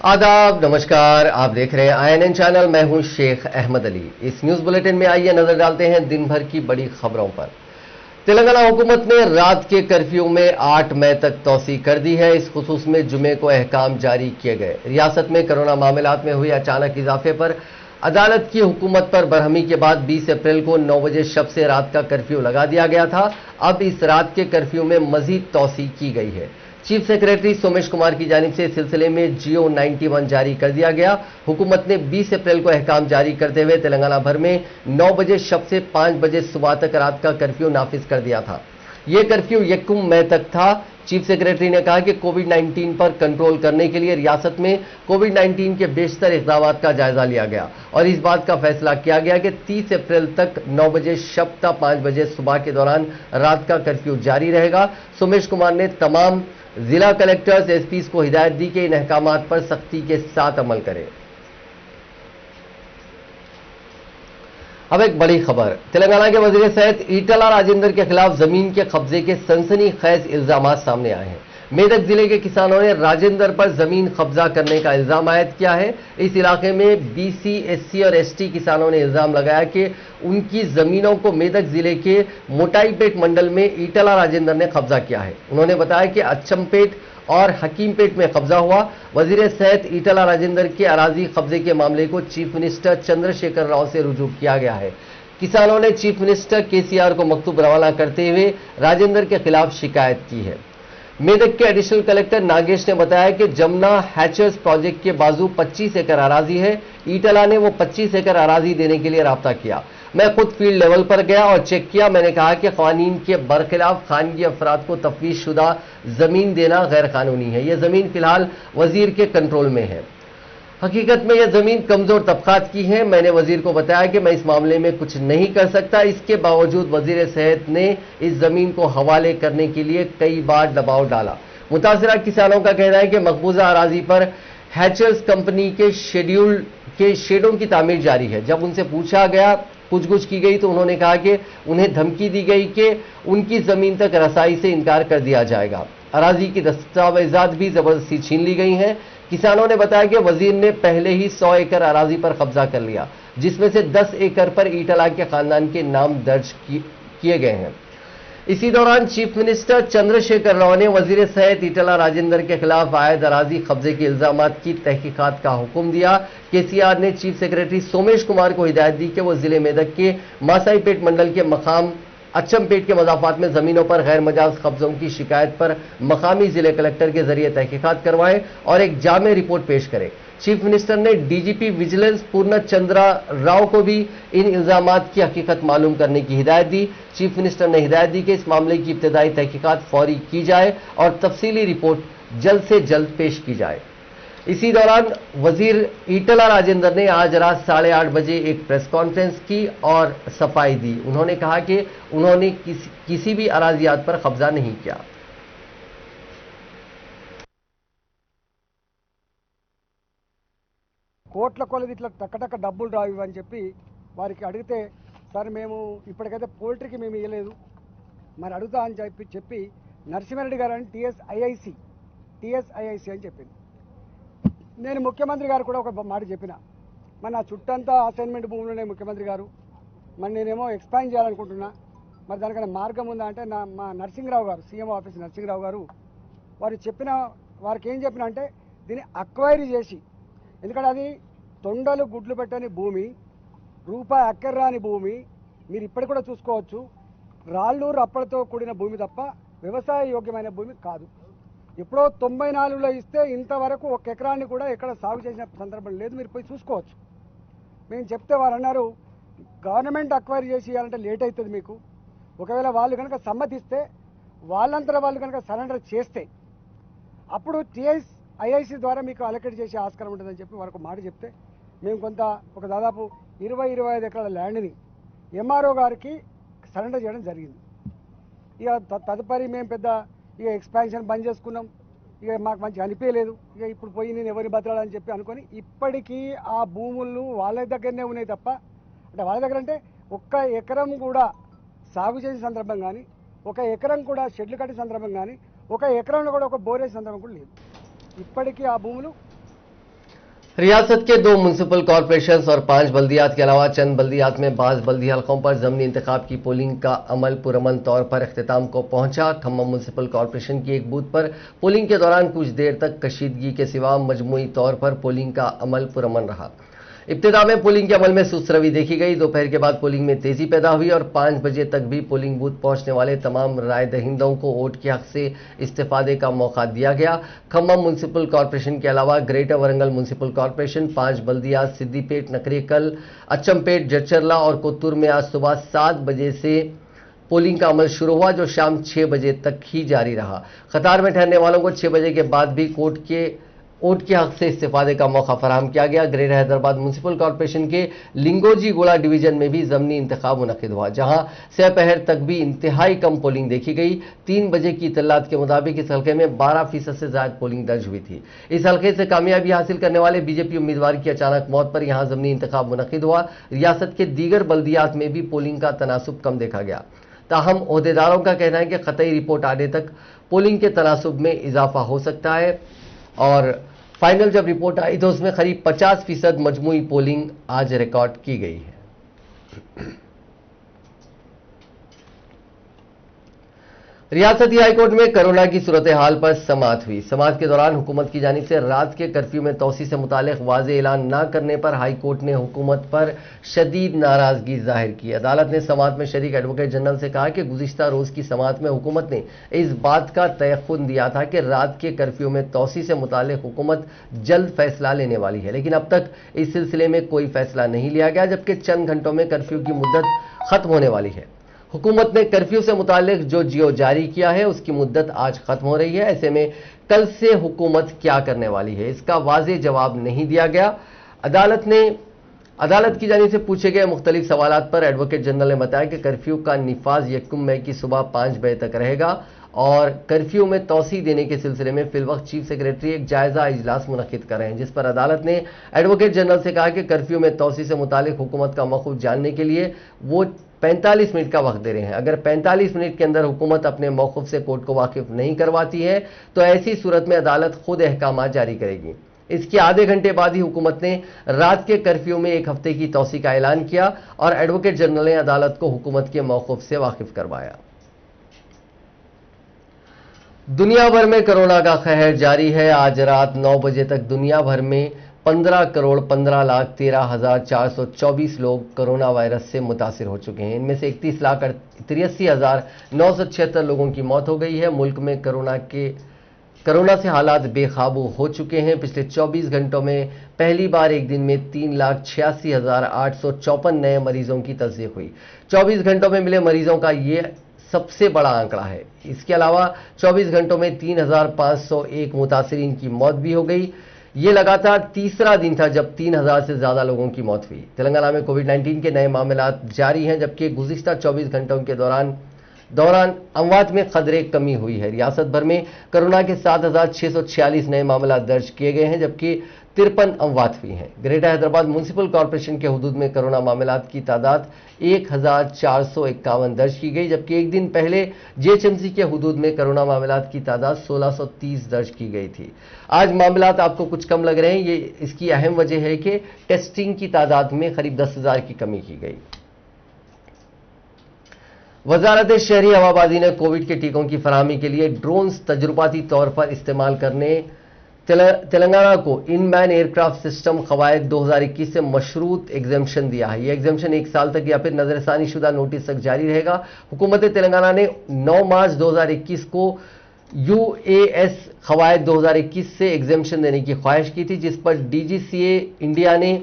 आदाब, नमस्कार। आप देख रहे हैं INN चैनल। मैं हूं शेख अहमद अली। इस न्यूज बुलेटिन में आइए नजर डालते हैं दिन भर की बड़ी खबरों पर। तेलंगाना हुकूमत ने रात के कर्फ्यू में 8 मई तक तौसी कर दी है। इस खुसूस में जुमे को अहकाम जारी किए गए। रियासत में कोरोना मामलात में हुए अचानक इजाफे पर अदालत की हुकूमत पर बरहमी के बाद 20 अप्रैल को 9 बजे शब से रात का कर्फ्यू लगा दिया गया था। अब इस रात के कर्फ्यू में मजीद तौसी की गई है। चीफ सेक्रेटरी सोमेश कुमार की जानिब से इस सिलसिले में GO 91 जारी कर दिया गया। हुकूमत ने 20 अप्रैल को अहकाम जारी करते हुए तेलंगाना भर में 9 बजे शब से 5 बजे सुबह तक रात का कर्फ्यू नाफिज कर दिया था। यह कर्फ्यू 1 मई तक था। चीफ सेक्रेटरी ने कहा कि कोविड-19 पर कंट्रोल करने के लिए रियासत में कोविड-19 के बेशतर इक़दाम का जायजा लिया गया और इस बात का फैसला किया गया कि 30 अप्रैल तक 9 बजे शब तक 5 बजे सुबह के दौरान रात का कर्फ्यू जारी रहेगा। सोमेश कुमार ने तमाम जिला कलेक्टर्स SPs को हिदायत दी कि इन अहकामात पर सख्ती के साथ अमल करें। अब एक बड़ी खबर, तेलंगाना के वजीर सेहत ईटला राजेंद्र के खिलाफ जमीन के कब्जे के सनसनीखेज इल्जामात सामने आए हैं। मेदक जिले के किसानों ने राजेंद्र पर जमीन कब्जा करने का इल्जाम आयद किया है। इस इलाके में BC SC और ST किसानों ने इल्जाम लगाया कि उनकी जमीनों को मेदक जिले के मोटाईपेट मंडल में ईटला राजेंद्र ने कब्जा किया है। उन्होंने बताया कि अच्छमपेट और हकीमपेट में कब्जा हुआ। वजीर सेहत ईटला राजेंद्र के अराजी कब्जे के मामले को चीफ मिनिस्टर चंद्रशेखर राव से रुजू किया गया है। किसानों ने चीफ मिनिस्टर KCR को मकतूब रवाना करते हुए राजेंद्र के खिलाफ शिकायत की है। मेदक के एडिशनल कलेक्टर नागेश ने बताया कि जमुना हैचर्स प्रोजेक्ट के बाजू 25 एकड़ अराजी है। ईटला ने वो 25 एकड़ अराजी देने के लिए राब्ता किया। मैं खुद फील्ड लेवल पर गया और चेक किया। मैंने कहा कि कानून के बरखिलाफ खानगी अफराद को तफवीज शुदा जमीन देना गैर कानूनी है। यह जमीन फिलहाल वजीर के कंट्रोल में है। हकीकत में यह जमीन कमजोर तबकात की है। मैंने वजीर को बताया कि मैं इस मामले में कुछ नहीं कर सकता। इसके बावजूद वजीर सेहत ने इस जमीन को हवाले करने के लिए कई बार दबाव डाला। मुतासिरा किसानों का कहना है कि मकबूजा अराजी पर हैचर्स कंपनी के शेडों की तामीर जारी है। जब उनसे पूछा गया, पूछगुछ की गई तो उन्होंने कहा कि उन्हें धमकी दी गई कि उनकी जमीन तक रसाई से इनकार कर दिया जाएगा। अराजी की दस्तावेजात भी जबरदस्ती छीन ली गई हैं। किसानों ने बताया कि वजीर ने पहले ही 100 एकड़ अराजी पर कब्जा कर लिया, जिसमें से 10 एकड़ पर ईटला के खानदान के नाम दर्ज किए गए हैं। इसी दौरान चीफ मिनिस्टर चंद्रशेखर राव ने वजीर सेहत ईटला राजेंद्र के खिलाफ आयद अराजी कब्जे के इल्जामात की तहकीकात का हुक्म दिया। KCR ने चीफ सेक्रेटरी सोमेश कुमार को हिदायत दी कि वो जिले मेदक के मासाईपेट मंडल के मकाम अच्छमपेट के मजाफात में जमीनों पर गैर मजाज कब्जों की शिकायत पर मकामी जिले कलेक्टर के जरिए तहकीकात करवाएं और एक जामे रिपोर्ट पेश करें। चीफ मिनिस्टर ने DGP विजिलेंस पूर्ण चंद्रा राव को भी इन इल्जामात की हकीकत मालूम करने की हिदायत दी। चीफ मिनिस्टर ने हिदायत दी कि इस मामले की इब्तदाई तहकीकात फौरी की जाए और तफसीली रिपोर्ट जल्द से जल्द पेश की जाए। इसी दौरान वजीर ईटला राजेंद्र ने आज रात 8:30 बजे एक प्रेस कॉन्फ्रेंस की और सफाई दी। उन्होंने कहा कि उन्होंने किसी भी अराजियात पर कब्जा नहीं किया। కోట్ల కొలది ఇట్లా టక్కటక్క డబ్బులు రావు ఇవని చెప్పి వారికి అడిగితే సార్ మేము ఇప్పటికైతే పోల్ట్రీకి మేము ఇవ్వలేదు మరి అడుగుతా అని చెప్పి నరసింహారెడ్డి గారు అని TSIIC అని చెప్పింది. నేను ముఖ్యమంత్రి గారు కూడా ఒక మాట చెప్పిన, మరి నా చుట్టంతా అసైన్మెంట్ భూములునే ముఖ్యమంత్రి గారు, మరి నేనేమో ఎక్స్పాండ్ చేయాలనుకుంటున్నా, మరి దానికన్నా మార్గం ఉందా అంటే మా నరసింహరావు గారు, CM ఆఫీస్ నరసింహరావు గారు వారికి ఏం చెప్పిన అంటే దీన్ని అక్వైరీ చేసి, ఎందుకంటే అది తొండలు గుడ్లు పెట్టని భూమి, రూపాయి అక్కర్రాని భూమి, మీరు ఇప్పటికి కూడా చూసుకోవచ్చు, రాళ్ళు రప్పలతో కూడిన భూమి తప్ప వ్యవసాయ యోగ్యమైన భూమి కాదు. ఎప్పుడో 94లో ఇస్తే ఇంతవరకు 1 ఎకరాన్ని కూడా ఎక్కడ సాగు చేసిన సందర్భం లేదు, మీరు పోయి చూసుకోవచ్చు. మేము చెప్తే వారు అన్నారు గవర్నమెంట్ అక్వైరీ చేసి ఇవ్వాలంటే లేట్ అవుతుంది మీకు, ఒకవేళ వాళ్ళు కనుక సమ్మతిస్తే వాళ్ళంతటా వాళ్ళు కనుక సరెండర్ చేస్తే అప్పుడు TSIIC ద్వారా మీకు అలొకేట్ చేసే ఆస్కారం ఉంటుందని చెప్పి వారికి మాట చెప్తే మేము ఒక దాదాపు 20-25 ఎకరాల ల్యాండ్ని MRO గారికి సరెండర్ చేయడం జరిగింది. ఇక తదుపరి మేము పెద్ద ఎక్స్పాన్షన్ బంద్ చేసుకున్నాం. ఇక మాకు మంచిగా అనిపించలేదు. ఇక ఇప్పుడు పోయి నేను ఎవరిని బతలాలని చెప్పి అనుకొని ఇప్పటికీ ఆ భూములు వాళ్ళ దగ్గరనే ఉన్నాయి తప్ప, అంటే వాళ్ళ దగ్గర అంటే 1 ఎకరం కూడా సాగు చేసే సందర్భం కానీ, 1 ఎకరం కూడా షెడ్లు కట్టే సందర్భం కానీ, 1 ఎకరంలో కూడా ఒక బోరేసే సందర్భం కూడా లేదు. ఇప్పటికీ ఆ భూములు रियासत के 2 म्युनिसिपल कॉरपोरेशन और 5 बल्दियात के अलावा चंद बल्दियात में बाज़ बल्दी हलकों पर ज़मीनी इंतखाब की पोलिंग का अमल पुरअमन तौर पर इख्तिताम को पहुंचा। खम्मम म्युनिसिपल कॉरपोरेशन की एक बूथ पर पोलिंग के दौरान कुछ देर तक कशीदगी के सिवा मजमूई तौर पर पोलिंग का अमल पुरअमन रहा। इब्तिदा में पोलिंग के अमल में सुस्त रवि देखी गई। दोपहर के बाद पोलिंग में तेजी पैदा हुई और 5 बजे तक भी पोलिंग बूथ पहुंचने वाले तमाम राय दहिंदों को वोट के हक से इस्तेफादे का मौका दिया गया। खम्मम म्युनिसिपल कॉरपोरेशन के अलावा ग्रेटर वरंगल म्युनिसिपल कॉरपोरेशन, 5 बल्दियात सिद्दीपेट, नकरेकल, अच्चमपेट, जचरला और कोत्तूर में आज सुबह 7 बजे से पोलिंग का अमल शुरू हुआ, जो शाम 6 बजे तक ही जारी रहा। कतार में ठहरने वालों को 6 बजे के बाद भी वोट के हक से इस्तेफादे का मौका फराहम किया गया। ग्रेटर हैदराबाद म्युनिसिपल कॉरपोरेशन के लिंगोजी गोला डिवीजन में भी ज़मीनी इंतखाब मुनक्किद हुआ, जहां सहपहर तक भी इंतहाई कम पोलिंग देखी गई। 3 बजे की इत्तलात के मुताबिक इस हल्के में 12% से ज्यादा पोलिंग दर्ज हुई थी। इस हल्के से कामयाबी हासिल करने वाले बीजेपी उम्मीदवार की अचानक मौत पर यहां ज़मीनी इंतखाब मुनक्किद हुआ। रियासत के दीगर बल्दियात में भी पोलिंग का तनासुब कम देखा गया। ताहम ओहदेदारों का कहना है कि क़तई रिपोर्ट आने तक पोलिंग के तनासुब में इजाफा हो सकता है और फाइनल जब रिपोर्ट आई तो उसमें करीब 50% मजमूई पोलिंग आज रिकॉर्ड की गई है। रियासती हाईकोर्ट में कोरोना की सूरत हाल पर समाअत हुई। समाअत के दौरान हुकूमत की जानिब से रात के कर्फ्यू में तोसी से मुतालिक वाज़ेह ऐलान न करने पर हाईकोर्ट ने हुकूमत पर शदीद नाराजगी जाहिर की। अदालत ने समाअत में शरीक एडवोकेट जनरल से कहा कि गुज़िश्ता रोज़ की समाअत में हुकूमत ने इस बात का तयक़ुन दिया था कि रात के कर्फ्यू में तोसी से मुतालिक हुकूमत जल्द फैसला लेने वाली है, लेकिन अब तक इस सिलसिले में कोई फैसला नहीं लिया गया, जबकि चंद घंटों में कर्फ्यू की मुद्दत खत्म होने वाली है। हुकूमत ने कर्फ्यू से मुतालिक जो जियो जारी किया है उसकी मुद्दत आज खत्म हो रही है। ऐसे में कल से हुकूमत क्या करने वाली है, इसका वाज़ेह जवाब नहीं दिया गया। अदालत की जानिब से पूछे गए मुख्तलिफ सवालात पर एडवोकेट जनरल ने बताया कि कर्फ्यू का निफाज 1 मई की सुबह 5 बजे तक रहेगा और कर्फ्यू में तोसी देने के सिलसिले में फिलवक्त चीफ सेक्रेटरी एक जायजा इजलास मुनक्किद कर रहे हैं, जिस पर अदालत ने एडवोकेट जनरल से कहा कि कर्फ्यू में तोसी से मुतालिक हुकूमत का मौक़िफ़ जानने के लिए वो 45 मिनट का वक्त दे रहे हैं। अगर 45 मिनट के अंदर हुकूमत अपने मौक़िफ़ से कोर्ट को वाकिफ नहीं करवाती है तो ऐसी सूरत में अदालत खुद अहकाम जारी करेगी। इसके आधे घंटे बाद ही हुकूमत ने रात के कर्फ्यू में 1 हफ्ते की तोसी का ऐलान किया और एडवोकेट जनरल ने अदालत को हुकूमत के मौक़िफ़ से वाकिफ करवाया। दुनिया भर में कोरोना का कहर जारी है। आज रात 9 बजे तक दुनिया भर में 15,15,13,424 लोग कोरोना वायरस से मुतासिर हो चुके हैं। इनमें से 31,83,976 लोगों की मौत हो गई है। मुल्क में कोरोना से हालात बेकाबू हो चुके हैं। पिछले 24 घंटों में पहली बार एक दिन में 3,86,854 नए मरीजों की तस्दीक हुई। 24 घंटों में मिले मरीजों का ये सबसे बड़ा आंकड़ा है। इसके अलावा 24 घंटों में 3,501 मुतासिरीन की मौत भी हो गई। ये लगातार तीसरा दिन था जब 3,000 से ज्यादा लोगों की मौत हुई। तेलंगाना में कोविड-19 के नए मामलात जारी हैं, जबकि गुज़िश्ता 24 घंटों के दौरान अमवात में कदरे कमी हुई है। रियासत भर में कोरोना के 7,646 नए मामला दर्ज किए गए हैं, जबकि 53 अमवात हुई हैं। ग्रेटर हैदराबाद म्युनिसिपल कॉरपोरेशन के हुदूद में कोरोना मामलात की तादाद 1,451 दर्ज की गई, जबकि एक दिन पहले जीएचएमसी के हुदूद में कोरोना मामलात की तादाद 1,630 दर्ज की गई थी। आज मामलात आपको कुछ कम लग रहे हैं, इसकी अहम वजह है कि टेस्टिंग की तादाद में करीब 10,000 की कमी की गई। वजारत शहरी हवाबाजी ने कोविड के टीकों की फराहमी के लिए ड्रोन्स तजुर्बाती तौर पर इस्तेमाल करने तेलंगाना को इनमैन एयरक्राफ्ट सिस्टम कवायद 2021 से मशरूत एग्जेम्पशन दिया है। यह एग्जेम्पशन 1 साल तक या फिर नजरसानी शुदा नोटिस तक जारी रहेगा। हुकूमत तेलंगाना ने 9 मार्च 2021 को UAS कवायद 2021 से एग्जेम्पशन देने की ख्वाहिश की थी, जिस पर DGCA इंडिया ने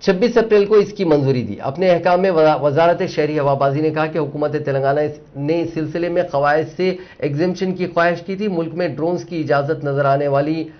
26 अप्रैल को इसकी मंजूरी दी। अपने अहकाम में वजारत शहरी हवाबाजी ने कहा कि हुकूमत तेलंगाना ने इस सिलसिले में कवायद से एग्जेम्पशन की ख्वाहिश की थी। मुल्क में ड्रोन्स की इजाज़त नजर आने वाली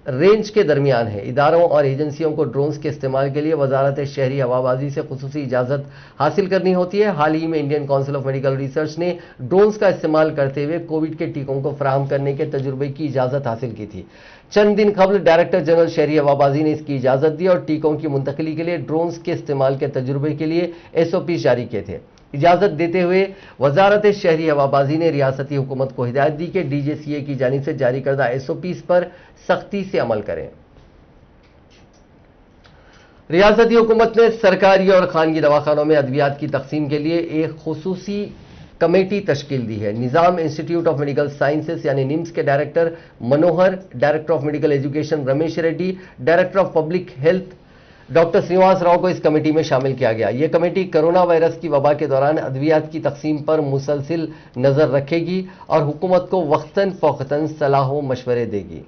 रेंज के दरमियान है। इदारों और एजेंसियों को ड्रोन्स के इस्तेमाल के लिए वजारत शहरी हवाबाजी से खुसूसी इजाज़त हासिल करनी होती है। हाल ही में Indian council of medical research ने ड्रोन्स का इस्तेमाल करते हुए कोविड के टीकों को फराहम करने के तजुर्बे की इजाज़त हासिल की थी। चंद दिन कबल डायरेक्टर जनरल शहरी हवाबाजी ने इसकी इजाज़त दी और टीकों की मुंतकली के लिए ड्रोन्स के इस्तेमाल के तजुर्बे के लिए SOP जारी किए थे। इजाज़त देते हुए वजारत शहरी हवाबाजी ने रियासती हुकूमत को हिदायत दी कि DGCA की जानिब से जारी करदा SOPs पर सख्ती से अमल करें। रियासती हुकूमत ने सरकारी और खानगी दवाखानों में अद्वियात की तकसीम के लिए एक खुसूसी कमेटी तश्कील दी है। Nizam institute of medical sciences यानी निम्स के director Manohar, director of medical education Ramesh Reddy, director of public health doctor Srinivas Rao को इस कमेटी में शामिल किया गया। यह कमेटी कोरोना वायरस की वबा के दौरान अद्वियात की तकसीम पर मुसलसिल नजर रखेगी और हुकूमत को वक्तन फौकतन सलाह व मशवरे देगी।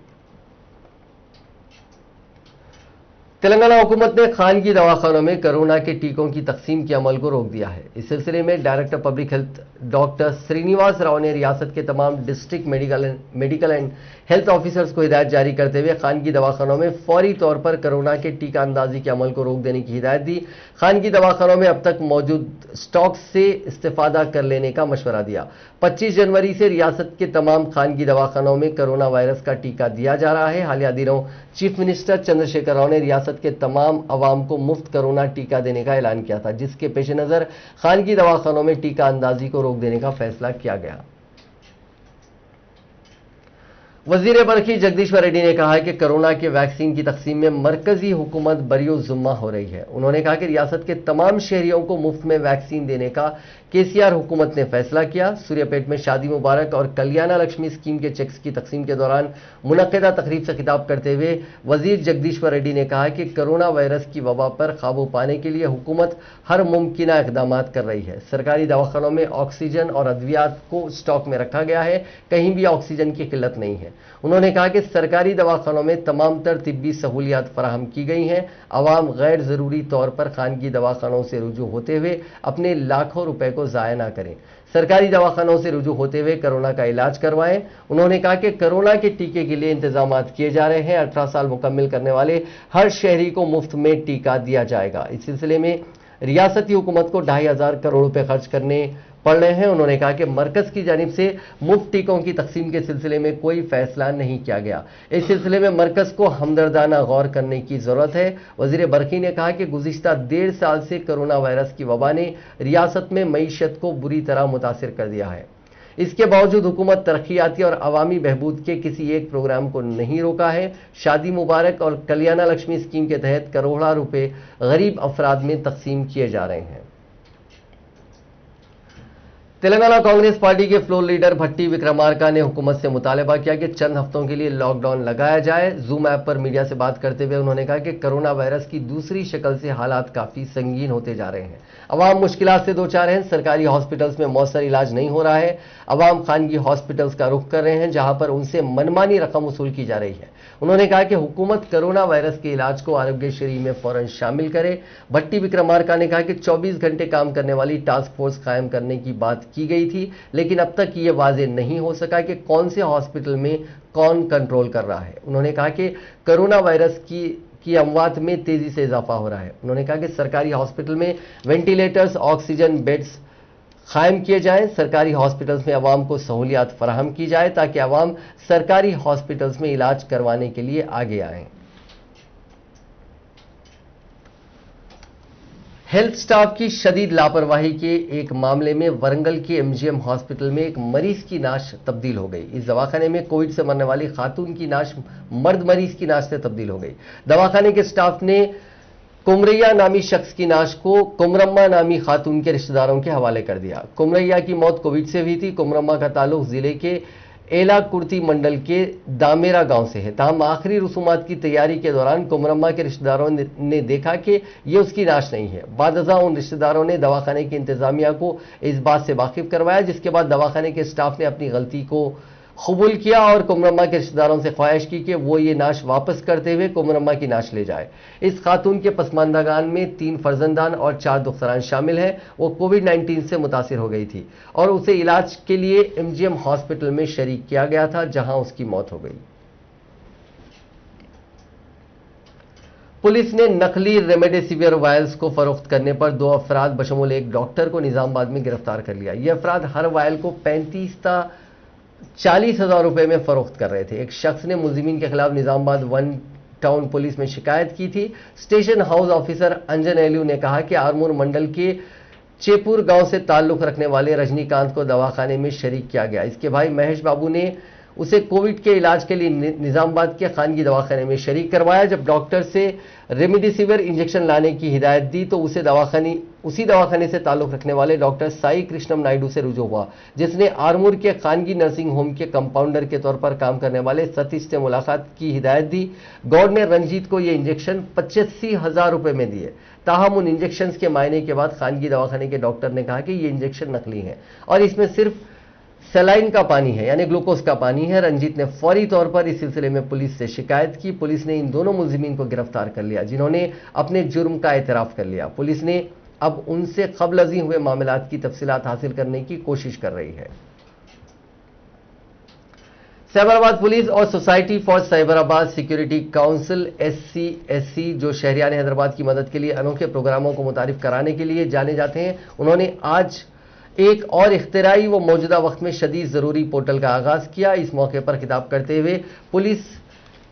तेलंगाना हुकूमत ने खानगी दवाखानों में कोरोना के टीकों की तकसीम के अमल को रोक दिया है। इस सिलसिले में director public health doctor Srinivas Rao ने रियासत के तमाम district medical and health officers को हिदायत जारी करते हुए खानगी दवाखानों में फौरी तौर पर कोरोना के टीका अंदाजी के अमल को रोक देने की हिदायत दी। खानगी दवाखानों में अब तक मौजूद स्टॉक से इस्तेफादा कर लेने का मशवरा दिया। 25 जनवरी से रियासत के तमाम खानगी दवाखानों में कोरोना वायरस का टीका दिया जा रहा है। हालिया दिनों चीफ मिनिस्टर चंद्रशेखर राव ने रियासत के तमाम अवाम को मुफ्त कोरोना टीका देने का ऐलान किया था, जिसके पेश नजर खानगी दवाखानों में टीका अंदाजी को रोक देने का फैसला किया गया। वजीर बरकी जगदीश्वर रेड्डी ने कहा है कि कोरोना के वैक्सीन की तकसीम में मरकजी हुकूमत बरियो जुम्मा हो रही है। उन्होंने कहा कि रियासत के तमाम शहरियों को मुफ्त में वैक्सीन देने का केसीआर हुकूमत ने फैसला किया। सूर्यापेट में शादी मुबारक और कल्याणा लक्ष्मी स्कीम के चेक्स की तकसीम के दौरान मुनक्किदा तकरीब से खिताब करते हुए वजीर जगदीश्वर रेड्डी ने कहा कि कोरोना वायरस की वबा पर काबू पाने के लिए हुकूमत हर मुमकिन इकदाम कर रही है। सरकारी दवाखानों में ऑक्सीजन और अद्वियात को स्टॉक में रखा गया है, कहीं भी ऑक्सीजन की किल्लत नहीं है। उन्होंने कहा कि सरकारी दवाखानों में तमाम तर तिब्बी सहूलियात फराहम की गई हैं। अवाम गैर जरूरी तौर पर खानगी दवाखानों से रुजू होते हुए अपने लाखों रुपए को जाया ना करें। सरकारी दवाखानों से रुजू होते हुए कोरोना का इलाज करवाएं। उन्होंने कहा कि कोरोना के टीके के लिए इंतजाम किए जा रहे हैं। 18 साल मुकम्मिल करने वाले हर शहरी को मुफ्त में टीका दिया जाएगा। इस सिलसिले में रियासती हुकूमत को 2500 करोड़ रुपए खर्च करने पड़ रहे हैं। उन्होंने कहा कि मरकज की जानिब से मुफ्त टीकों की तकसीम के सिलसिले में कोई फैसला नहीं किया गया। इस सिलसिले में मरकज को हमदर्दाना गौर करने की जरूरत है। वजीर बरकी ने कहा कि गुज़िश्ता 1.5 साल से कोरोना वायरस की वबा ने रियासत में मईशत को बुरी तरह मुतासिर कर दिया है। इसके बावजूद हुकूमत तरक्याती और अवामी बहबूद के किसी एक प्रोग्राम को नहीं रोका है। शादी मुबारक और कल्याणा लक्ष्मी स्कीम के तहत करोड़ों रुपए गरीब अफराद में तकसीम किए जा रहे हैं। तेलंगाना कांग्रेस पार्टी के फ्लोर लीडर भट्टी विक्रमार्का ने हुकूमत से मुतालबा किया कि चंद हफ्तों के लिए लॉकडाउन लगाया जाए। जूम ऐप पर मीडिया से बात करते हुए उन्होंने कहा कि कोरोना वायरस की दूसरी शक्ल से हालात काफी संगीन होते जा रहे हैं। अवाम मुश्किलात से दो चार हैं। सरकारी हॉस्पिटल्स में मौसर इलाज नहीं हो रहा है। अवाम खानगी हॉस्पिटल्स का रुख कर रहे हैं, जहां पर उनसे मनमानी रकम वसूल की जा रही है। उन्होंने कहा कि हुकूमत कोरोना वायरस के इलाज को आरोग्यश्री में फौरन शामिल करे। भट्टी विक्रमार्का ने कहा कि 24 घंटे काम करने वाली टास्क फोर्स कायम करने की बात की गई थी, लेकिन अब तक ये वाजे नहीं हो सका कि कौन से हॉस्पिटल में कौन कंट्रोल कर रहा है। उन्होंने कहा कि कोरोना वायरस की अमवात में तेजी से इजाफा हो रहा है। उन्होंने कहा कि सरकारी हॉस्पिटल में वेंटिलेटर्स, ऑक्सीजन बेड्स कायम किए जाएं। सरकारी हॉस्पिटल्स में अवाम को सहूलियात फराहम की जाए ताकि अवाम सरकारी हॉस्पिटल्स में इलाज करवाने के लिए आगे आएं। हेल्थ स्टाफ की शदीद लापरवाही के एक मामले में वरंगल के एमजीएम हॉस्पिटल में एक मरीज की नाश तब्दील हो गई। इस दवाखाने में कोविड से मरने वाली खातून की नाश मर्द मरीज की नाश से तब्दील हो गई। दवाखाने के स्टाफ ने कुमरैया नामी शख्स की नाश को कुमरम्मा नामी खातून के रिश्तेदारों के हवाले कर दिया। कुमरैया की मौत कोविड से हुई थी। कुमरम्मा का ताल्लुक जिले के एला कुर्ती मंडल के दामेरा गांव से है। ताहम आखिरी रसूमात की तैयारी के दौरान कुमरम्मा के रिश्तेदारों ने देखा कि ये उसकी नाश नहीं है। बादअज़ा उन रिश्तेदारों ने दवाखाने की इंतजामिया को इस बात से वाकिफ करवाया, जिसके बाद दवाखाने के स्टाफ ने अपनी गलती को कबूल किया और कुमरम्मा के रिश्तेदारों से ख्वाहिश की कि वो ये नाश वापस करते हुए कुमरम्मा की नाश ले जाए। इस खातून के पसमानदागान में 3 फर्जंदान और 4 दुख्तरान शामिल हैं। वो कोविड-19 से मुतासिर हो गई थी और उसे इलाज के लिए एमजीएम हॉस्पिटल में शरीक किया गया था, जहां उसकी मौत हो गई। पुलिस ने नकली रेमडेसिविर वायल्स को फरोख्त करने पर 2 अफराद बशमूल एक डॉक्टर को निजामाबाद में गिरफ्तार कर लिया। ये अफराद हर वायल को 35 ता 40,000 रुपए में फरोख्त कर रहे थे। एक शख्स ने मुलजिमीन के खिलाफ निजामाबाद 1 टाउन पुलिस में शिकायत की थी। स्टेशन हाउस ऑफिसर अंजन एलू ने कहा कि आरमूर मंडल के चेपुर गांव से ताल्लुक रखने वाले रजनीकांत को दवाखाने में शरीक किया गया। इसके भाई महेश बाबू ने उसे कोविड के इलाज के लिए निजामाबाद के खानगी दवाखाने में शरीक करवाया। जब डॉक्टर से रेमडेसिविर इंजेक्शन लाने की हिदायत दी तो उसी दवाखाने से ताल्लुक रखने वाले डॉक्टर साई कृष्णम नायडू से रुजू हुआ, जिसने आरमूर के खानगी नर्सिंग होम के कंपाउंडर के तौर पर काम करने वाले सतीश से मुलाकात की हिदायत दी। गौड़ ने रंजीत को यह इंजेक्शन 85,000 रुपए में दिए। ताहम उन इंजेक्शन के मायने के बाद खानगी दवाखाने के डॉक्टर ने कहा कि ये इंजेक्शन नकली है और इसमें सिर्फ सलाइन का पानी है, यानी ग्लूकोज का पानी है। रंजीत ने फौरी तौर पर इस सिलसिले में पुलिस से शिकायत की। पुलिस ने इन दोनों मुलजिमीन को गिरफ्तार कर लिया, जिन्होंने अपने जुर्म का एतराफ कर लिया। पुलिस ने अब उनसे क़ब्ल हुए मामलात की तफसीलात हासिल करने की कोशिश कर रही है। साइबराबाद पुलिस और society for Cyberabad security council SCSC, जो शहरियान हैदराबाद की मदद के लिए अनोखे प्रोग्रामों को मुतारिफ कराने के लिए जाने जाते हैं, उन्होंने आज एक और इख्तिराई व मौजूदा वक्त में शदीद जरूरी पोर्टल का आगाज किया। इस मौके पर खिताब करते हुए पुलिस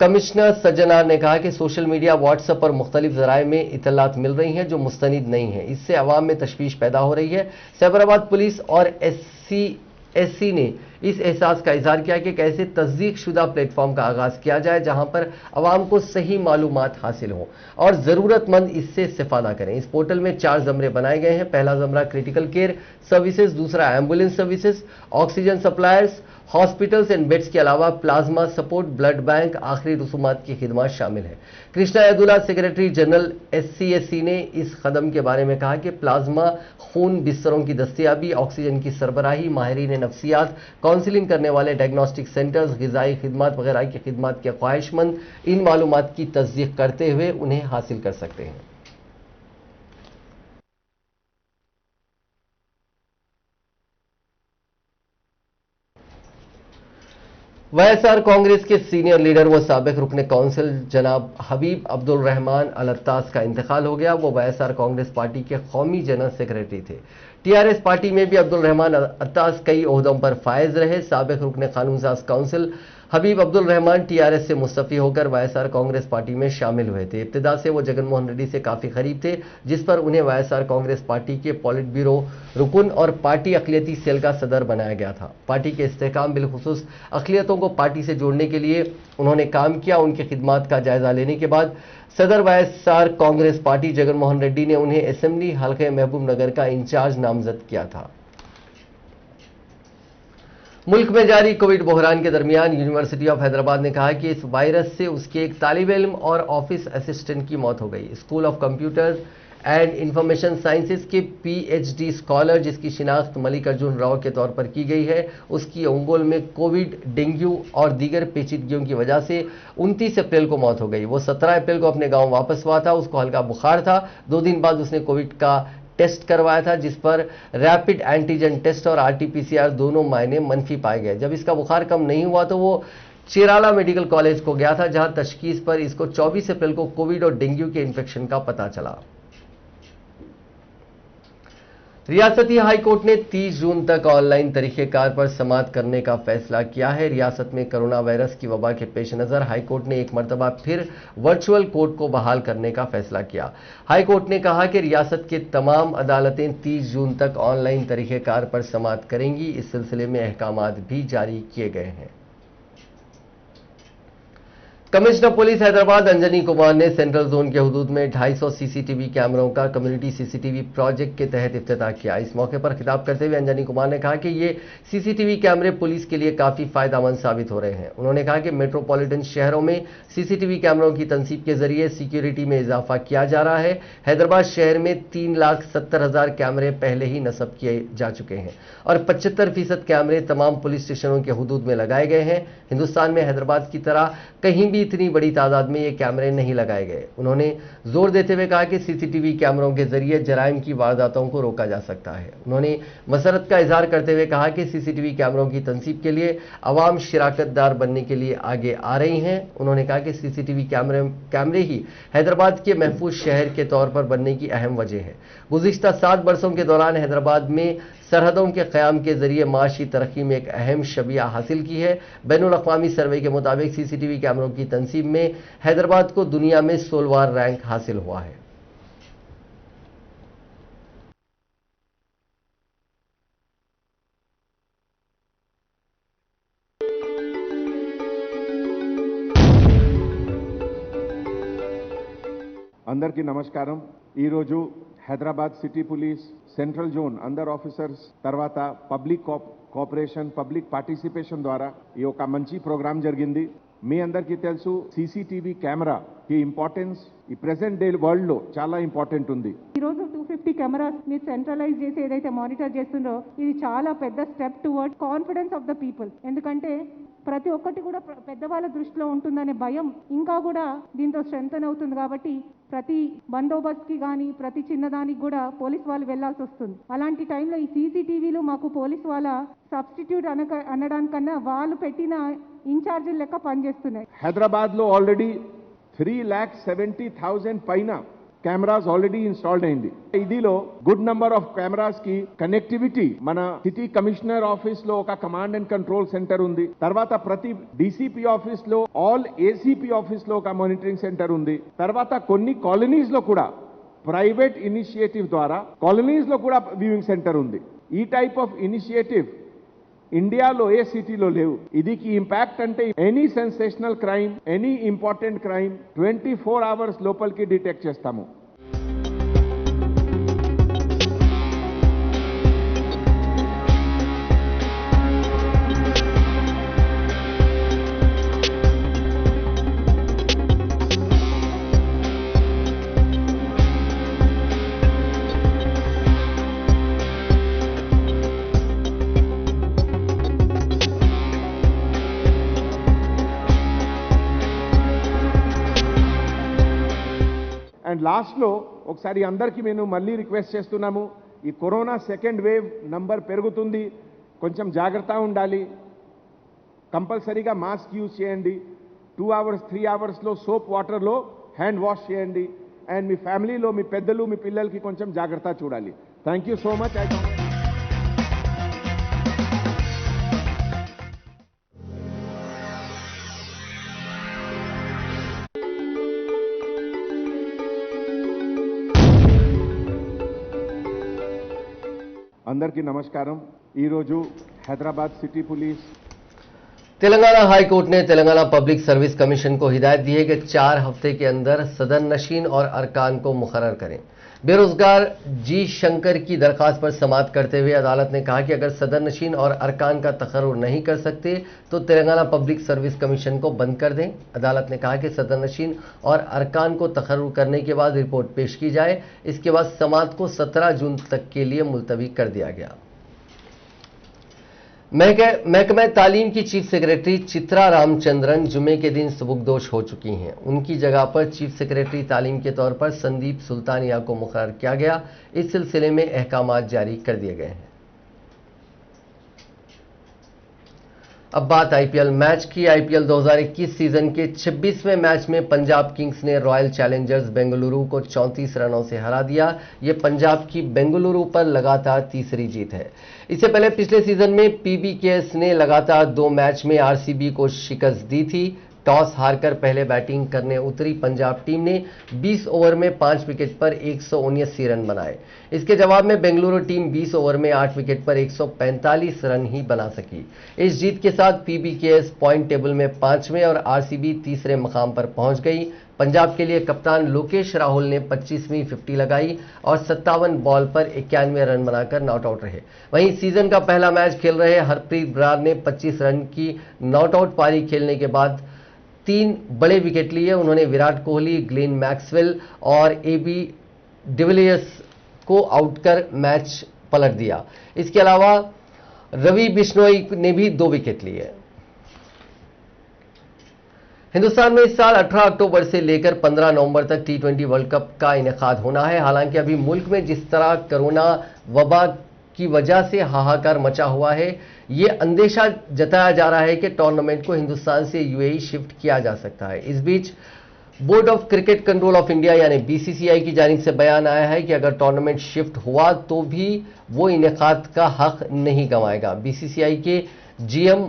कमिश्नर सज्जनार ने कहा कि सोशल मीडिया, व्हाट्सएप और मुख्तलिफ जराए में इतलात मिल रही हैं जो मुस्तनिद नहीं है। इससे अवाम में तशवीश पैदा हो रही है। साइबराबाद पुलिस और SCSC ने इस एहसास का इजहार किया कि कैसे तस्दीक शुदा प्लेटफॉर्म का आगाज किया जाए जहां पर अवाम को सही मालूमात हासिल हो और जरूरतमंद इससे इस्तेफादा करें। इस पोर्टल में 4 ज़मरे बनाए गए हैं। पहला ज़मरा क्रिटिकल केयर सर्विसेज, दूसरा ambulance services, oxygen suppliers, hospitals and beds के अलावा प्लाज्मा सपोर्ट, ब्लड बैंक, आखिरी रसूमात की खिदमत शामिल है। Krishna Yadulla, secretary general SCSC, ने इस कदम के बारे में कहा कि प्लाज्मा, खून, बिस्तरों की दस्तियाबी, ऑक्सीजन की सरबराही, माहिरीन नफ्सियात, काउंसलिंग करने वाले डायग्नोस्टिक सेंटर्स, ग़िज़ाई खिदमत वगैरह की खिदमत के ख्वाहिशमंद इन मालूमात की तस्दीक करते हुए उन्हें हासिल कर सकते हैं। YSR कांग्रेस के सीनियर लीडर व साबिक रुकन काउंसिल जनाब हबीब अब्दुल रहमान अल अत्तास का इंतकाल हो गया। वो YSR कांग्रेस पार्टी के कौमी जनरल सेक्रेटरी थे। TRS पार्टी में भी अब्दुल रहमान अत्तास कई ओहदों पर फायज रहे। साबिक रुकन कानून साज काउंसिल हबीब अब्दुल रहमान TRS से मुस्तफ़ी होकर YSR कांग्रेस पार्टी में शामिल हुए थे। इब्तिदा से वो जगन मोहन रेड्डी से काफ़ी करीब थे, जिस पर उन्हें YSR कांग्रेस पार्टी के पॉलिट ब्यूरो रुकन और पार्टी अक़लियती सेल का सदर बनाया गया था। पार्टी के इस्तेहकाम बिलखुसूस अक़लियतों को पार्टी से जोड़ने के लिए उन्होंने काम किया। उनकी खिदमात का जायजा लेने के बाद सदर YSR कांग्रेस पार्टी जगन मोहन रेड्डी ने उन्हें असेंबली हल्के महबूब नगर का इंचार्ज नामजद किया था। मुल्क में जारी कोविड बहरान के दरमियान यूनिवर्सिटी ऑफ हैदराबाद ने कहा कि इस वायरस से उसके एक तालिब इल्म और ऑफिस असिस्टेंट की मौत हो गई। School of computers and information sciences के PhD स्कॉलर, जिसकी शिनाख्त मलिक अर्जुन राव के तौर पर की गई है, उसकी अंगोल में कोविड, डेंगू और दीगर पेचीदगियों की वजह से 29 अप्रैल को मौत हो गई। वो 17 अप्रैल को अपने गांव वापस हुआ था। उसको हल्का बुखार था। 2 दिन बाद उसने कोविड का टेस्ट करवाया था, जिस पर रैपिड एंटीजन टेस्ट और RT-PCR दोनों मायने मनफी पाए गए। जब इसका बुखार कम नहीं हुआ तो वो चिराला मेडिकल कॉलेज को गया था, जहां तशखीस पर इसको 24 अप्रैल को कोविड और डेंगू के इन्फेक्शन का पता चला। रियासती हाई कोर्ट ने 30 जून तक ऑनलाइन तरीक़ेकार पर समाअत करने का फैसला किया है। रियासत में कोरोना वायरस की वबा के पेश नज़र हाई कोर्ट ने एक मरतबा फिर वर्चुअल कोर्ट को बहाल करने का फैसला किया। हाई कोर्ट ने कहा कि रियासत के तमाम अदालतें 30 जून तक ऑनलाइन तरीक़ेकार पर समाअत करेंगी। इस सिलसिले में अहकामात भी जारी किए गए हैं। कमिश्नर पुलिस हैदराबाद अंजनी कुमार ने सेंट्रल जोन के हुदूद में 250 CCTV कैमरों का कम्युनिटी CCTV प्रोजेक्ट के तहत इफ्तिताह किया। इस मौके पर खिताब करते हुए अंजनी कुमार ने कहा कि ये CCTV कैमरे पुलिस के लिए काफ़ी फायदेमंद साबित हो रहे हैं। उन्होंने कहा कि मेट्रोपॉलिटन शहरों में CCTV कैमरों की तनसीब के जरिए सिक्योरिटी में इजाफा किया जा रहा है। हैदराबाद शहर में 3,70,000 कैमरे पहले ही नस्ब किए जा चुके हैं और 75% कैमरे तमाम पुलिस स्टेशनों के हुदूद में लगाए गए हैं। हिंदुस्तान में हैदराबाद की तरह कहीं भी इतनी बड़ी तादाद में ये कैमरे नहीं लगाए गए। उन्होंने जोर देते हुए कहा कि CCTV कैमरों के जरिए जराइम की वारदातों को रोका जा सकता है। उन्होंने मसरत का इजहार करते हुए कहा कि CCTV कैमरों की तनसीब के लिए अवाम शिराकतदार बनने के लिए आगे आ रही हैं। उन्होंने कहा कि CCTV कैमरे ही हैदराबाद के महफूज शहर के तौर पर बनने की अहम वजह है। गुज़िश्ता 7 बरसों के दौरान हैदराबाद में सरहदों के क़याम के जरिए माशी तरक्की में एक अहम शबिया हासिल की है। बैनुल अक़वामी सर्वे के मुताबिक CCTV कैमरों की तनसीब में हैदराबाद को दुनिया में 16वां रैंक हासिल हुआ है। అందరికీ నమస్కారం. ఈరోజు Hyderabad city police central zone అందర్ ఆఫీసర్స్ తర్వాత పబ్లిక్ కోఆపరేషన్ పబ్లిక్ పార్టిసిపేషన్ ద్వారా ఈ ఒక మంచి ప్రోగ్రామ్ జరిగింది. మీ అందరికీ తెలుసు సీసీటీవీ కెమెరా కి ఇంపార్టెన్స్ ఈ ప్రెసెంట్ డే వరల్డ్ లో చాలా ఇంపార్టెంట్ ఉంది. ఈ రోజు 250 కెమెరాస్ ని సెంట్రలైజ్ చేసి ఏదైతే మానిటర్ చేస్తుందో ఇది చాలా పెద్ద step towards confidence of the people. ఎందుకంటే ప్రతి ఒక్కటి కూడా పెద్దవాళ్ళ దృష్టిలో ఉంటుందనే భయం ఇంకా కూడా దీంతో స్ట్రెంథన్ అవుతుంది. కాబట్టి ప్రతి బందోబస్తుకి కానీ ప్రతి చిన్నదానికి కూడా పోలీస్ వాళ్ళు వెళ్లాల్సి వస్తుంది. అలాంటి టైంలో ఈ సీసీటీవీలు మాకు పోలీస్ వాళ్ళ సబ్స్టిట్యూట్ అనడానికన్నా వాళ్ళు పెట్టిన ఇన్ఛార్జీల లెక్క పనిచేస్తున్నాయి. హైదరాబాద్ లో ఆల్రెడీ 3,70,000 పైన కెమెరాస్ ఆల్రెడీ ఇన్స్టాల్డ్ అయింది. ఇదిలో గుడ్ నంబర్ ఆఫ్ కెమెరాస్ కి కనెక్టివిటీ మన సిటీ కమిషనర్ ఆఫీస్ లో ఒక కమాండ్ అండ్ కంట్రోల్ సెంటర్ ఉంది. తర్వాత ప్రతి డీసీపీ ఆఫీస్ లో ఆల్ ఏసీపీ ఆఫీస్ లో ఒక మానిటరింగ్ సెంటర్ ఉంది. తర్వాత కొన్ని కాలనీస్ లో కూడా ప్రైవేట్ ఇనిషియేటివ్ ద్వారా కాలనీస్ లో కూడా వ్యూయింగ్ సెంటర్ ఉంది. ఈ టైప్ ఆఫ్ ఇనిషియేటివ్ ఇండియాలో ఏ సిటీలో లేవు. ఇదికి ఇంపాక్ట్ అంటే any sensational crime any important crime 24 hours లోపలికి డిటెక్ట్ చేస్తాము. అండ్ లాస్ట్లో ఒకసారి అందరికీ నేను మళ్ళీ రిక్వెస్ట్ చేస్తున్నాము, ఈ కరోనా సెకండ్ వేవ్ నంబర్ పెరుగుతుంది, కొంచెం జాగ్రత్త ఉండాలి. కంపల్సరీగా మాస్క్ యూజ్ చేయండి. 2 అవర్స్ 3 అవర్స్లో సోప్ వాటర్లో హ్యాండ్ వాష్ చేయండి. అండ్ మీ ఫ్యామిలీలో మీ పెద్దలు మీ పిల్లలకి కొంచెం జాగ్రత్త చూడాలి. Thank you so much. అందరికీ నమస్కారం. ఈరోజు Hyderabad city police Telangana high court ने तेलंगाना पब्लिक सर्विस कमीशन को हिदायत दी है कि 4 हफ्ते के अंदर सदन नशीन और अरकान को मुकर्रर करें। बेरोजगार जी शंकर की दरखास्त पर समाअत करते हुए अदालत ने कहा कि अगर सदन नशीन और अरकान का तकर्रुर नहीं कर सकते तो तेलंगाना पब्लिक सर्विस कमीशन को बंद कर दें। अदालत ने कहा कि सदन नशीन और अरकान को तकर्रुर करने के बाद रिपोर्ट पेश की जाए। इसके बाद समाअत को 17 जून तक के लिए मुलतवी कर दिया गया। महकमा तालीम की चीफ सेक्रेटरी चित्रा रामचंद्रन जुमे के दिन सुबुकदोश हो चुकी हैं। उनकी जगह पर चीफ सेक्रेटरी तालीम के तौर पर संदीप सुल्तानिया को मुकर्रर किया गया। इस सिलसिले में अहकामात जारी कर दिए गए हैं। अब बात आईपीएल मैच की। आईपीएल 2021 सीजन के 26वें मैच में पंजाब किंग्स ने रॉयल चैलेंजर्स बेंगलुरु को 34 रनों से हरा दिया। यह पंजाब की बेंगलुरु पर लगातार तीसरी जीत है। इससे पहले पिछले सीजन में पीबीकेएस ने लगातार 2 मैच में आरसीबी को शिकस्त दी थी। टॉस हारकर पहले बैटिंग करने उतरी पंजाब टीम ने 20 ओवर में 5 विकेट पर 179 रन बनाए। इसके जवाब में बेंगलुरु टीम 20 ओवर में 8 विकेट पर 145 रन ही बना सकी। इस जीत के साथ पीबीकेएस पॉइंट टेबल में 5वें और आरसीबी तीसरे मकाम पर पहुंच गई। पंजाब के लिए कप्तान लोकेश राहुल ने 25वीं 50 लगाई और 57 बॉल पर 91 रन बनाकर नॉट आउट रहे। वहीं सीजन का पहला मैच खेल रहे हरप्रीत बरार ने 25 रन की नॉट आउट पारी खेलने के बाद 3 बड़े विकेट लिए। उन्होंने विराट कोहली, ग्लेन मैक्सवेल और एबी डिविलियर्स को आउट कर मैच पलट दिया। इसके अलावा रवि बिश्नोई ने भी 2 विकेट लिए। हिंदुस्तान में इस साल 18 अक्टूबर से लेकर 15 नवंबर तक T20 वर्ल्ड कप का इनेकाद होना है। हालांकि अभी मुल्क में जिस तरह कोरोना वबा की वजह से हाहाकार मचा हुआ है, ये अंदेशा जताया जा रहा है कि टूर्नामेंट को हिंदुस्तान से यूएई शिफ्ट किया जा सकता है। इस बीच board of cricket control of India यानी बीसीसीआई की जानिब से बयान आया है कि अगर टूर्नामेंट शिफ्ट हुआ तो भी वो इनेकाद का हक नहीं गंवाएगा। बीसीसीआई के जीएम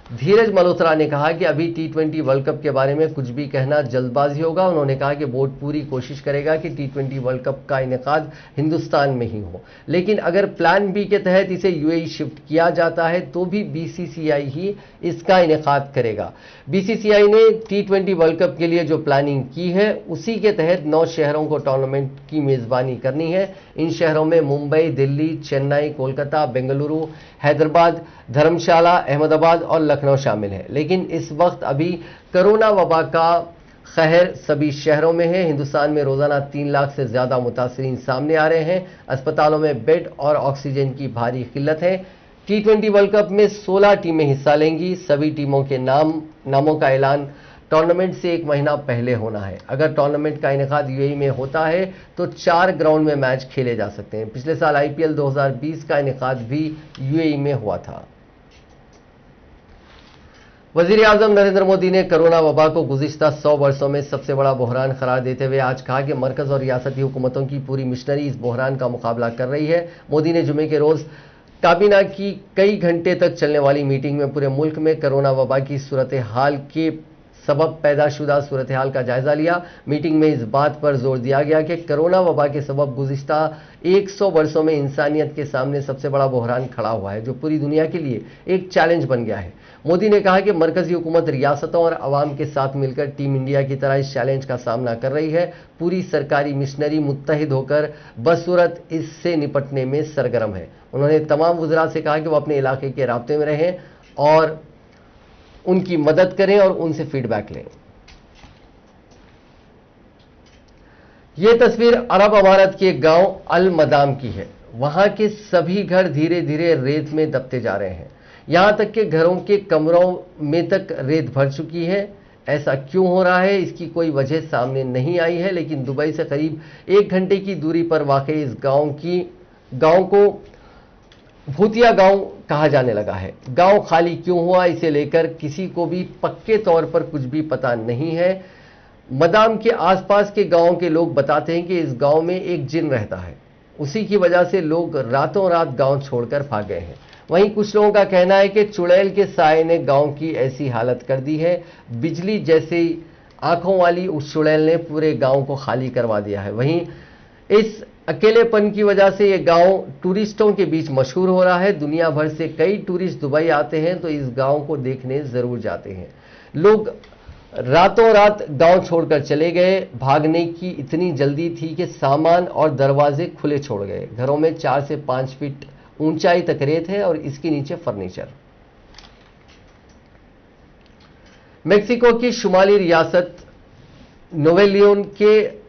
धीरज मल्होत्रा ने कहा कि अभी T20 वर्ल्ड कप के बारे में कुछ भी कहना जल्दबाजी होगा। उन्होंने कहा कि बोर्ड पूरी कोशिश करेगा कि T20 वर्ल्ड कप का इनेकाद हिंदुस्तान में ही हो, लेकिन अगर प्लान बी के तहत इसे यूएई शिफ्ट किया जाता है तो भी बीसीसीआई ही इसका इनेकाद करेगा। बीसीसीआई ने T20 वर्ल्ड कप के लिए जो प्लानिंग की है उसी के तहत 9 शहरों को टूर्नामेंट की मेजबानी करनी है। इन शहरों में मुंबई, दिल्ली, चेन्नई, कोलकाता, बेंगलुरु, हैदराबाद, धर्मशाला, अहमदाबाद और लखनऊ शामिल है। लेकिन इस वक्त अभी कोरोना वबा का कहर सभी शहरों में है। हिंदुस्तान में रोजाना 3 लाख से ज्यादा मुतासरीन सामने आ रहे हैं। अस्पतालों में बेड और ऑक्सीजन की भारी किल्लत है। T20 वर्ल्ड कप में 16 टीमें हिस्सा लेंगी। सभी टीमों के नामों का ऐलान टूर्नामेंट से 1 महीना पहले होना है। अगर टूर्नामेंट का इनेकाद यूएई में होता है तो 4 ग्राउंड में मैच खेले जा सकते हैं। पिछले साल आईपीएल 2020 का इनेकाद भी यूएई में हुआ था। वजीर आजम नरेंद्र मोदी ने कोरोना वबा को गुज़िश्ता 100 वर्षों में सबसे बड़ा बहरान करार देते हुए आज कहा कि मरकज और रियासती हुकूमतों की पूरी मिशनरी इस बहरान का मुकाबला कर रही है। मोदी ने जुमे के रोज काबीना की कई घंटे तक चलने वाली मीटिंग में पूरे मुल्क में कोरोना वबा की सूरत हाल के सबब पैदाशुदा सूरत हाल का जायजा लिया। मीटिंग में इस बात पर जोर दिया गया कि कोरोना वबा के सबब गुज़िश्ता 100 वर्षों में इंसानियत के सामने सबसे बड़ा बहरान खड़ा हुआ है, जो पूरी दुनिया के लिए एक चैलेंज बन गया है। मोदी ने कहा कि मरकजी हुकूमत रियासतों और अवाम के साथ मिलकर टीम इंडिया की तरह इस चैलेंज का सामना कर रही है। पूरी सरकारी मिशनरी मुत्तहिद होकर बसूरत इससे निपटने में सरगर्म है। उन्होंने तमाम वज़रा से कहा कि वो अपने इलाके के राब्ते में रहें और उनकी मदद करें और उनसे फीडबैक लें। यह तस्वीर अरब अमारत के गांव अल मदाम की है। वहां के सभी घर धीरे धीरे रेत में दबते जा रहे हैं। यहां तक के घरों के कमरों में तक रेत भर चुकी है। ऐसा क्यों हो रहा है, इसकी कोई वजह सामने नहीं आई है, लेकिन दुबई से करीब 1 घंटे की दूरी पर वाक़ इस गांव को भूतिया गांव कहा जाने लगा है। गांव खाली क्यों हुआ, इसे लेकर किसी को भी पक्के तौर पर कुछ भी पता नहीं है। मदाम के आसपास के गांवों के लोग बताते हैं कि इस गांव में एक जिन रहता है, उसी की वजह से लोग रातों रात गांव छोड़कर भाग गए हैं। वहीं कुछ लोगों का कहना है कि चुड़ैल के साए ने गांव की ऐसी हालत कर दी है, बिजली जैसी आंखों वाली उस चुड़ैल ने पूरे गांव को खाली करवा दिया है। वहीं इस अकेलेपन की वजह से यह गांव टूरिस्टों के बीच मशहूर हो रहा है। दुनिया भर से कई टूरिस्ट दुबई आते हैं तो इस गांव को देखने जरूर जाते हैं। लोग रातों रात गांव छोड़कर चले गए। भागने की इतनी जल्दी थी कि सामान और दरवाजे खुले छोड़ गए। घरों में 4 से 5 फीट ऊंचाई तक रेत है और इसके नीचे फर्नीचर। मेक्सिको की शुमाली रियासत नोवेलियोन के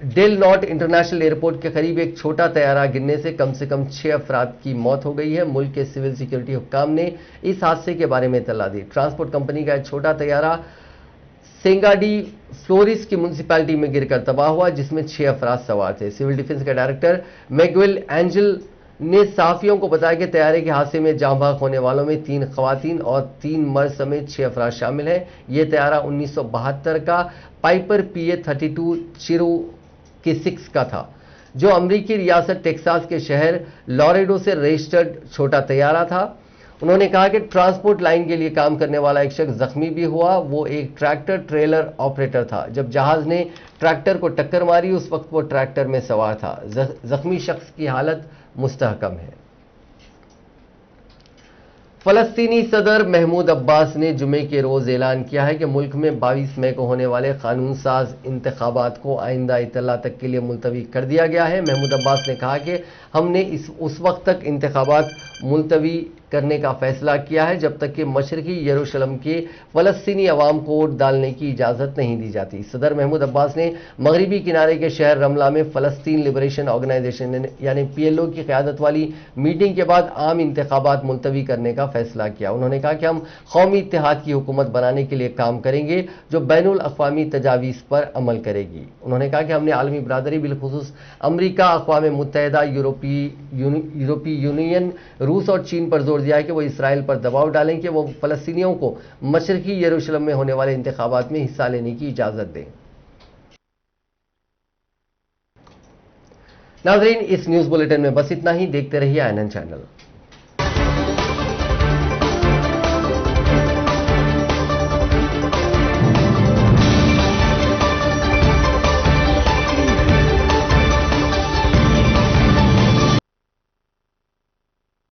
डेल नॉट इंटरनेशनल एयरपोर्ट के करीब एक छोटा तैयारा गिरने से कम 6 अफराद की मौत हो गई है। मुल्क के सिविल सिक्योरिटी हुक्काम ने इस हादसे के बारे में इत्तला दी। ट्रांसपोर्ट कंपनी का एक छोटा तैयारा सेंगाडी फ्लोरिस की म्यूनिसिपैलिटी में गिरकर तबाह हुआ, जिसमें 6 अफराद सवार थे। सिविल डिफेंस के डायरेक्टर मैगुएल एंजल ने सहाफियों को बताया कि तैयारे के हादसे में जाँ भाग होने वालों में 3 खवातीन और 3 मर्द समेत 6 अफराद शामिल हैं। यह तैयारा 1972 का पाइपर PA-32 चिरू के 6 का था, जो अमेरिकी रियासत टेक्सास के शहर लॉरेडो से रजिस्टर्ड छोटा तैयारा था। उन्होंने कहा कि ट्रांसपोर्ट लाइन के लिए काम करने वाला एक शख्स जख्मी भी हुआ। वो एक ट्रैक्टर ट्रेलर ऑपरेटर था। जब जहाज ने ट्रैक्टर को टक्कर मारी उस वक्त वो ट्रैक्टर में सवार था। जख्मी शख्स की हालत मुस्तहकम है। फलस्तीनी सदर महमूद अब्बास ने जुमे के रोज ऐलान किया है कि मुल्क में 22 मई को होने वाले कानून साज इंतखाबात को आइंदा इत्तला तक के लिए मुलतवी कर दिया गया है। महमूद अब्बास ने कहा कि हमने उस वक्त तक इंतखाबात मुलतवी करने का फैसला किया है जब तक कि मशरकी यरूशलेम के फलस्तीनी अवाम को वोट डालने की इजाज़त नहीं दी जाती। सदर महमूद अब्बास ने मगरबी किनारे के शहर रमला में फलस्तीन लिबरेशन ऑर्गेनाइजेशन यानी PLO की क़यादत वाली मीटिंग के बाद आम इंतखाबात मुलतवी करने का फैसला किया। उन्होंने कहा कि हम कौमी इत्तेहाद की हुकूमत बनाने के लिए काम करेंगे जो बैनुल अक़वामी तजावीज़ पर अमल करेगी। उन्होंने कहा कि हमने आलमी बरादरी बिलखुसूस अमरीका, अक़वाम मुत्तहिदा, यूरोपीय यूनियन, रूस और चीन पर जोर दिया है कि वो इसराइल पर दबाव डालें कि वो फलस्तीनियों को मशरकी यरूशलेम में होने वाले इंतखाबात में हिस्सा लेने की इजाजत दें। नाज़रीन, इस न्यूज़ बुलेटिन में बस इतना ही। देखते रहिए INN चैनल।